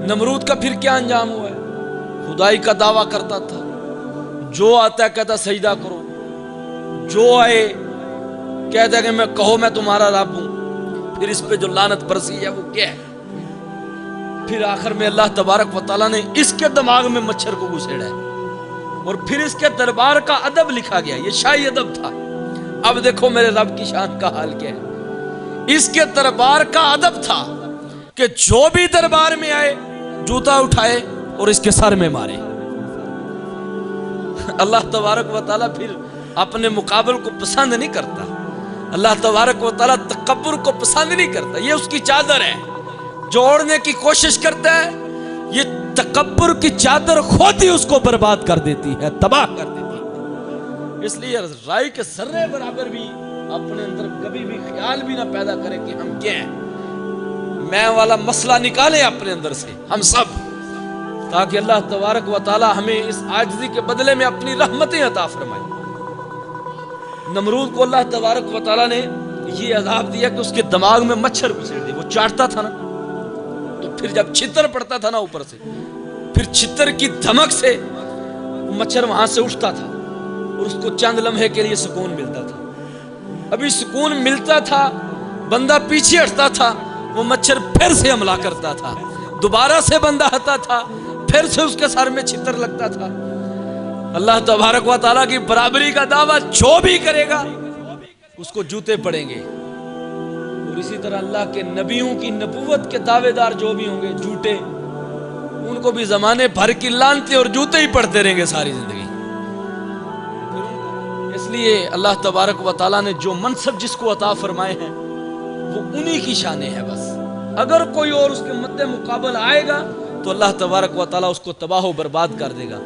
नमरूद का फिर क्या अंजाम हुआ है? खुदाई का दावा करता था, जो आता है कहता सजदा करो, जो आए कहता है कि मैं कहो मैं तुम्हारा रब हूं। फिर इस पे जो लानत बरसी है वो क्या है? फिर आखिर में अल्लाह तबारक व तआला ने इसके दिमाग में मच्छर को घुसेड़ा है और फिर इसके दरबार का अदब लिखा गया। ये शाही अदब था। अब देखो मेरे रब की शान का हाल क्या है। इसके दरबार का अदब था कि जो भी दरबार में आए जूता उठाए और इसके सर में मारे। अल्लाह तबारक व तआला फिर अपने मुकाबल को पसंद नहीं करता। अल्लाह तबारक व तआला तकब्बुर को पसंद नहीं करता। ये उसकी चादर है, जोड़ने की कोशिश करता है, ये तकब्बुर की चादर खुद ही उसको बर्बाद कर देती है, तबाह कर देती है। इसलिए राई के सर्रे बराबर भी अपने अंदर कभी भी ख्याल भी ना पैदा करें कि हम क्या हैं। मैं वाला मसला निकालें अपने अंदर से हम सब, ताकि अल्लाह तबारक व तआला हमें इस आजिज़ी के बदले में अपनी रहमतें अता फरमाए। नमरूद को अल्लाह तबारक व तआला ने ये अज़ाब दिया कि उसके दिमाग में मच्छर घुसेड़ दिए। वो चाटता था ना, तो फिर जब छितर पड़ता था ना ऊपर से, फिर छितर की धमक से मच्छर वहां से उठता था और उसको चंद लम्हे के लिए सुकून मिलता था। अभी सुकून मिलता था, बंदा पीछे हटता था, वो मच्छर फिर से हमला करता था। दोबारा से बंदा हटता था, फिर से उसके सर में छितर लगता था। अल्लाह तबारक व तआला की बराबरी का दावा जो भी करेगा उसको जूते पड़ेंगे। और इसी तरह अल्लाह के नबियों की नबूवत के दावेदार जो भी होंगे झूठे, उनको भी जमाने भर की लानतें और जूते ही पड़ते रहेंगे सारी जिंदगी। इसलिए अल्लाह तबारक व तआला ने जो मनसब जिसको अता फरमाए हैं वो उन्हीं की शान है बस। अगर कोई और उसके मद्दे मुकाबल आएगा तो अल्लाह तबारक व तआला उसको तबाह व बर्बाद कर देगा।